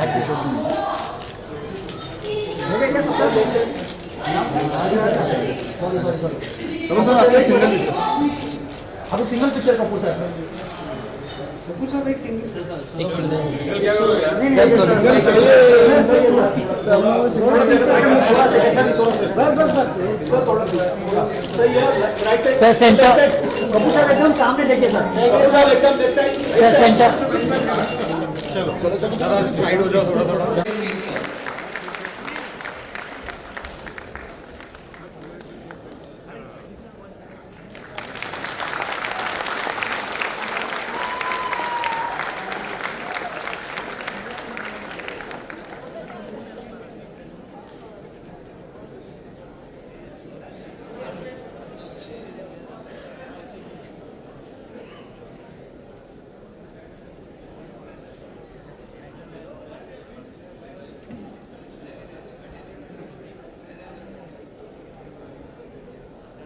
अभी single picture Kapoor साहब कपूर साहब एक सिंगल सर सेंटर कपूर साहब एकदम सामने देखिए सर सेंटर चलो चलो चलो ज़्यादा साइड हो जाओ थोड़ा थोड़ा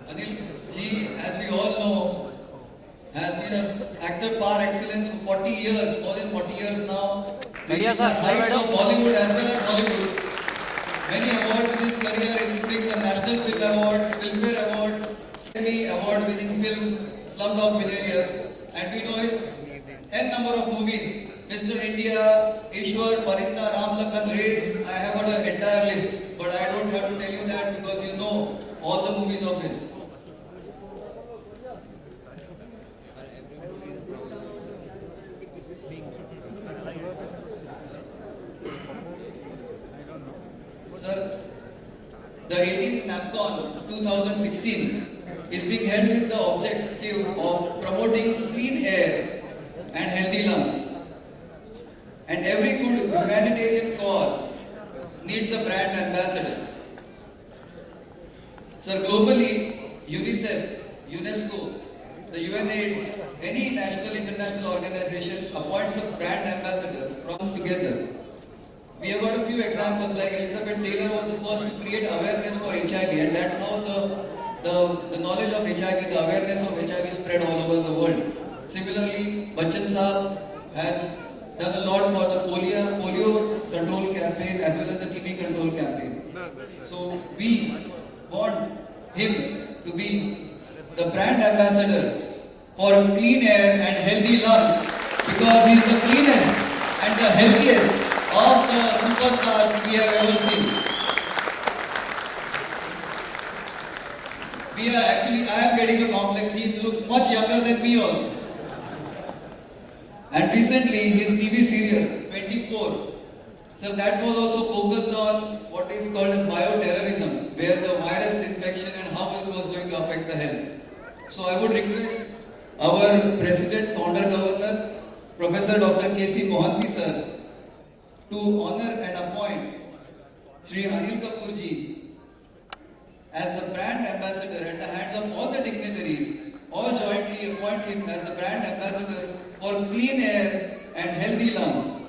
Anil ji, as we all know, has been an actor par excellence for 40 years, more than 40 years now, reaching the heights of Bollywood as well as Hollywood. Many awards in his career, including the National Film Awards, Filmfare Awards, Emmy Award-winning film Slumdog Millionaire, and we know his n number of movies. Mr. India, Ishwar, Parinda, Ram Lakhan, Race. I have got an entire list, but I don't have to tell you that because you know all the movies of his. Sir, the 18th NAPCON 2016 is being held with the objective of promoting clean air and healthy lungs. And every good humanitarian cause needs a brand ambassador. Sir, globally, UNICEF, UNESCO, the UNAIDS, any national international organization appoints a brand ambassador from together. We have got a few examples like Elizabeth Taylor was the first to create awareness for HIV, and that's how the knowledge of HIV, the awareness of HIV spread all over the world. Similarly, Bachchan Saab has done a lot for the polio control campaign as well as the TB control campaign. So we want him to be the brand ambassador for clean air and healthy lungs because he is the cleanest and the healthiest of the superstars we have ever seen. I am getting a complex. He looks much younger than me also. And recently, his TV serial, 24, sir, that was also focused on what is called as bioterrorism, where the virus infection and how it was going to affect the health. So I would request our President, Founder Governor, Professor Dr. K.C. Mohanty, sir, to honor and appoint Shri Anil Kapoor ji as the brand ambassador at the hands of all the dignitaries, all jointly appoint him as the brand ambassador for clean air and healthy lungs.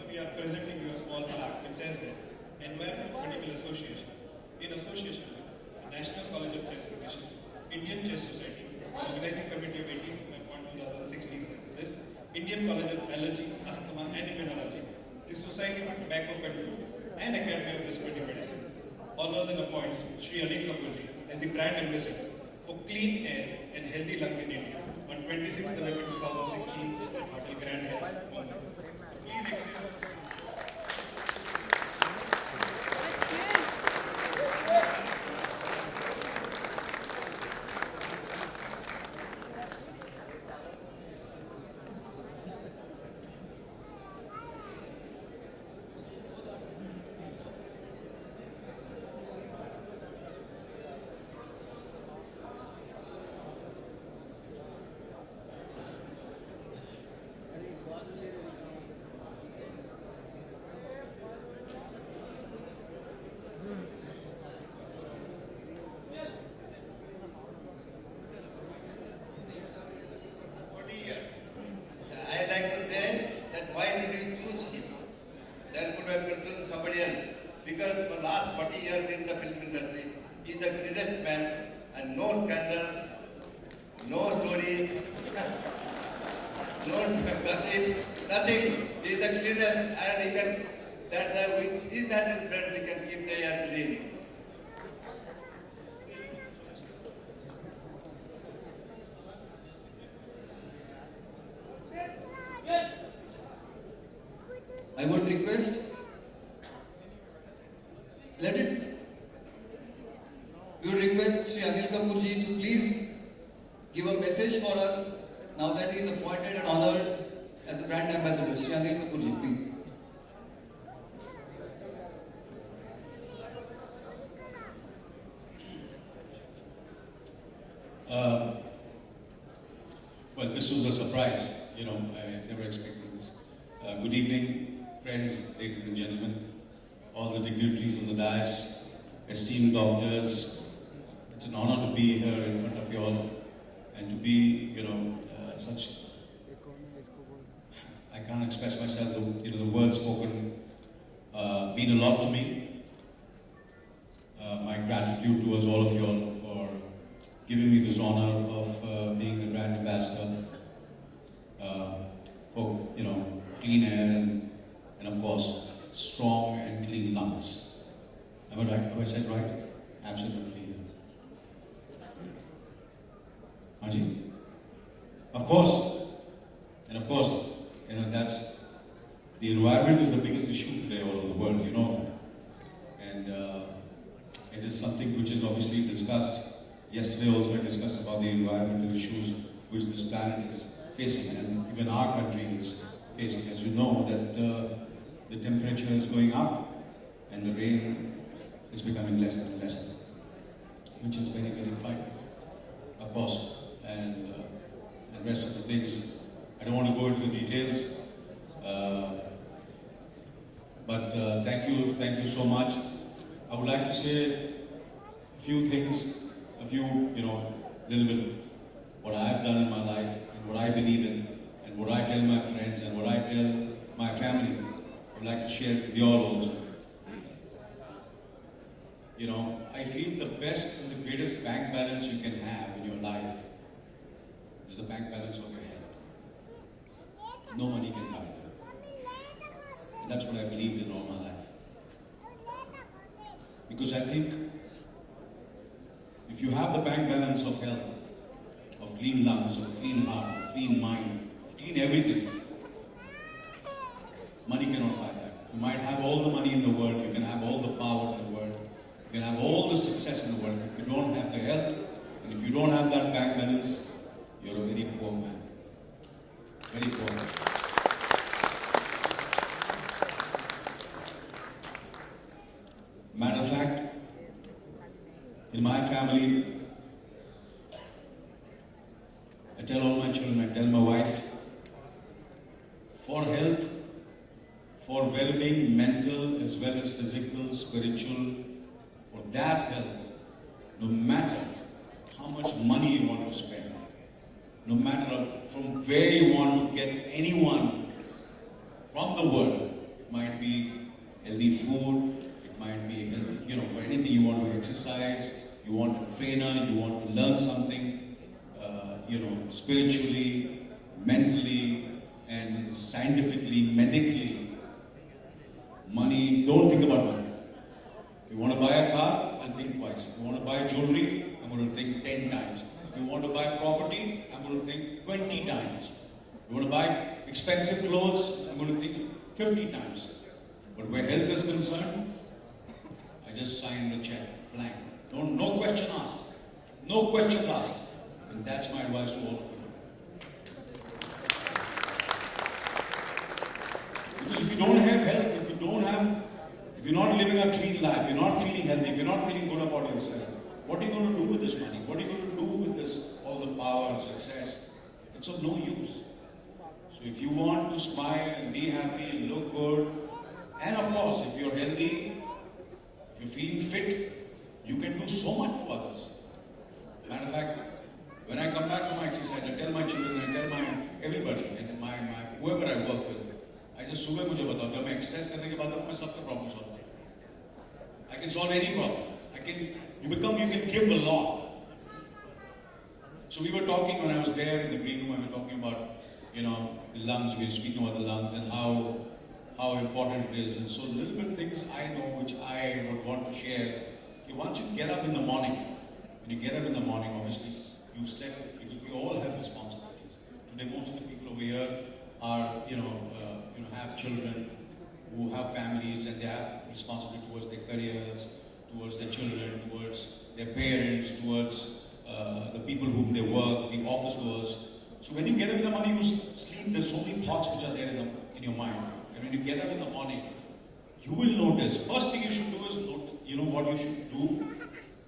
We are presenting you a small plaque which says that Environment Medical Association, in association with the National College of Chess Profession, Indian Chess Society, Organizing Committee of 18.1/2016, this Indian College of Allergy, Asthma and Immunology, the Society for Tobacco Control, and Academy of Respiratory Medicine, honors and appoints Shri Anil Kapoor ji as the brand ambassador for clean air and healthy lungs in India on 26th November 2016 at Hotel Grand Hyatt, Mumbai. Please excuse us. last 40 years in the film industry. He is the cleanest man and no scandal, no stories, no gossip, nothing. He is the cleanest and he can, that's why with his and friends he can keep the air clean. I would request, we would request Shri Anil Kapoor ji to please give a message for us now that he is appointed and honored as the brand ambassador. Shri Anil Kapoor ji, please. Well, this was a surprise. You know, I never expected this. Good evening, friends, ladies and gentlemen, all the dignitaries on the dais, esteemed doctors. It's an honor to be here in front of you all and to be, such. I can't express myself. The words spoken mean a lot to me. My gratitude towards all of you all for giving me this honor of being the brand ambassador for clean air and of course strong and clean lungs. Am I right? Have I said right? Absolutely. Auntie? Of course. And of course, that's the environment is the biggest issue today all over the world, And it is something which is obviously discussed. Yesterday also I discussed about the environmental issues which this planet is facing, and even our country is facing. As you know, that the temperature is going up and the rain is becoming less and less, which is very, very frightening, of course. And the rest of the things, I don't want to go into the details, but thank you so much. I would like to say a few things, little bit what I have done in my life and what I believe in and what I tell my friends and what I tell my family. I would like to share with you all also. I feel the best and the greatest bank balance you can have in your life is the bank balance of your health. No money can buy that. And that's what I believed in all my life. Because I think if you have the bank balance of health, of clean lungs, of clean heart, of clean mind, of clean everything, money cannot buy that. You might have all the money in the world, you can have all the power in the world, you can have all the success in the world. If you don't have the health, and if you don't have that bank balance, you're a very poor man. Very poor man. Matter of fact, in my family, I tell all my children, I tell my wife, for health, for well-being, mental as well as physical, spiritual, for that health, no matter how much money you want to spend, no matter from where you want to get anyone from the world, it might be healthy food, it might be, for anything you want to exercise, you want a trainer, you want to learn something, spiritually, mentally, and scientifically, medically. Money, don't think about money. If you want to buy a car, I'll think twice. If you want to buy jewelry, I'm going to think 10 times. If you want to buy property, I'm going to think 20 times. If you want to buy expensive clothes, I'm going to think 50 times. But where health is concerned, I just signed the check, blank. No question asked. No questions asked. And that's my advice to all of you. Because if you don't have health, if you're not living a clean life, you're not feeling healthy, if you're not feeling good about yourself, what are you going to do with this money? What are you going to do with this, all the power and success? It's of no use. So if you want to smile and be happy and look good, and of course, if you're healthy, if you're feeling fit, you can do so much to others. Matter of fact, when I come back from my exercise, I tell my children, I tell everybody, and whoever I work with, I just सुबह मुझे बताओ जब मैं exercise करने के बाद मैं सबका problem solve करता हूँ. I can solve any problem. You can give a lot. So we were talking when I was there in the green room, we were talking about, the lungs, we were speaking about the lungs and how important it is. And so little bit things I know which I would want to share. Once you get up in the morning, obviously, you slept because we all have responsibilities. Today, most of the people over here are, have children who have families and they have responsibility towards their careers, towards their children, towards their parents, towards the people whom they work, the office goers. So when you get up in the morning, you sleep, there's so many thoughts which are there in your mind. And when you get up in the morning, you will notice, first thing you should do is, what you should do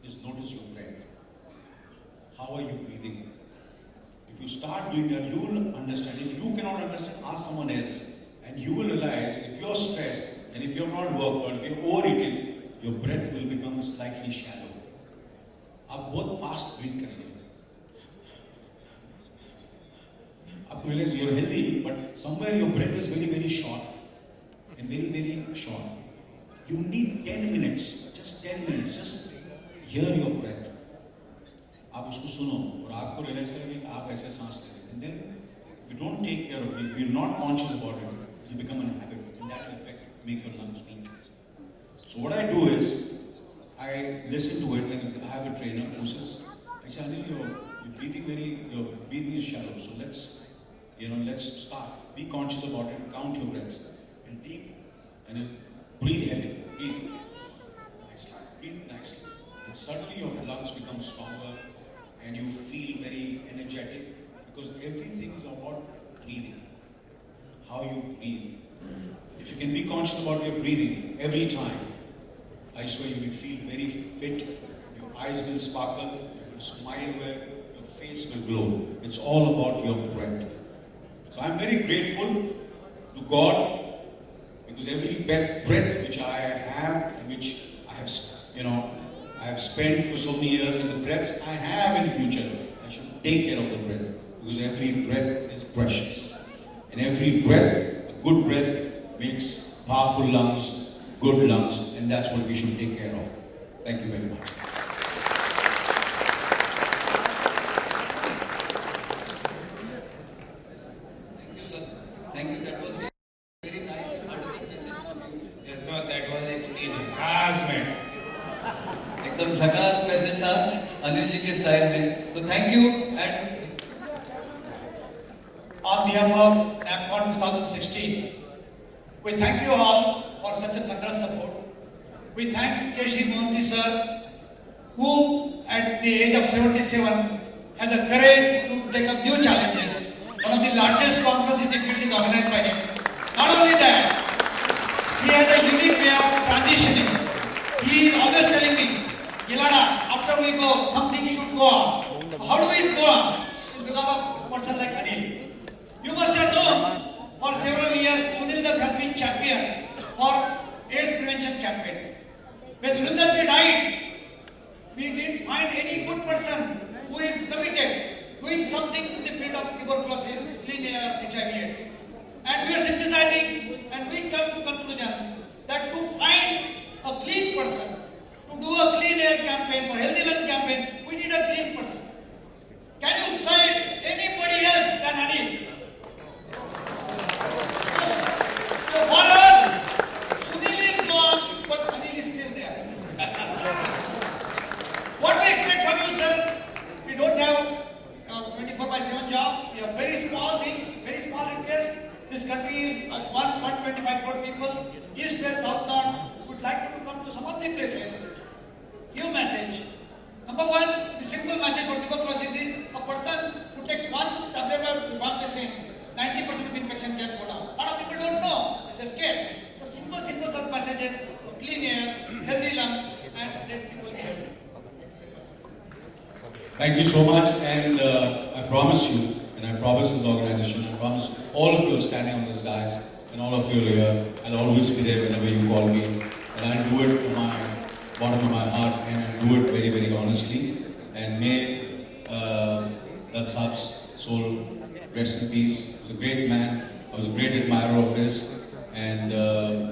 is notice your breath. How are you breathing? If you start doing that, you will understand. If you cannot understand, ask someone else. And you will realize if you're stressed and if you're not worked or if you're overeating, your breath will become slightly shallow. आप बहुत fast breathe करिए. आपको realize you're healthy, but somewhere your breath is very, very short and very, very short. You need 10 minutes, just 10 minutes, just hear your breath. आप उसको सुनो और आपको realize करेंगे कि आप ऐसे सांस ले रहे हैं. And then if you don't take care of it, if you're not conscious about it, it will become an habit and that will make your lungs weak. So what I do is, I listen to it and I have a trainer who says, actually your breathing is shallow, so let's start. Be conscious about it, count your breaths and deep and then breathe heavy, breathe nicely. And suddenly your lungs become stronger and you feel very energetic because everything is about breathing. How you breathe. If you can be conscious about your breathing every time, I swear you will feel very fit, your eyes will sparkle, you will smile well, your face will glow. It's all about your breath. So I'm very grateful to God because every breath which I have, which I have spent for so many years, and the breaths I have in the future, I should take care of the breath because every breath is precious. And every breath, a good breath, makes powerful lungs, good lungs, and that's what we should take care of. Thank you very much. Thank you, sir. Thank you. That was very nice and heartening message from you. Yes, no, that was actually jackass, man. एकदम झकास message था अनिल जी के style में. So thank you and On behalf of NAPCON 2016, we thank you all for such a thunderous support. We thank K.G. Mohanty sir, who at the age of 77 has a courage to take up new challenges. One of the largest conferences in the field is organized by him. Not only that, he has a unique way of transitioning. He is always telling me, Gilada, after we go, something should go on. How do we go on? It's because of a person like Anil. You must have known, for several years, Sunil Dutt has been champion for AIDS prevention campaign. When Sunil Dutt ji died, we didn't find any good person who is committed, doing something in the field of tuberculosis, clean air, HIV/AIDS. And we are synthesizing, and we come to conclusion that to find a clean person, to do a clean air campaign, for healthy lung campaign, we need a clean person. Can you cite anybody else than Anil? So for us, Sunil is gone, but Anil is still there. What we expect from you, sir? We don't have a 24/7 job. We have very small things, very small request. This country is 125 crore people, east, west, south, north. Would like you to come to some of the places. Give message. Number one, the simple message for tuberculosis is a person who takes one tablet of rifampicin, 90% of infection can go down. A lot of people don't know. They're scared. So simple such messages, clean air, healthy lungs, and let people be healthy. Thank you so much, and I promise you, and I promise this organization, I promise all of you are standing on this dais, and all of you are here, I'll always be there whenever you call me, and I'll do it from my bottom of my heart, and I'll do it very, very honestly, and may Dutt Sahib's soul rest in peace. He was a great man, I was a great admirer of his, and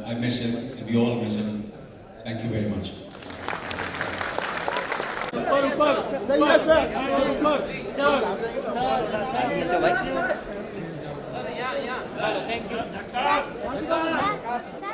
I miss him, and we all miss him. Thank you very much. Thank you.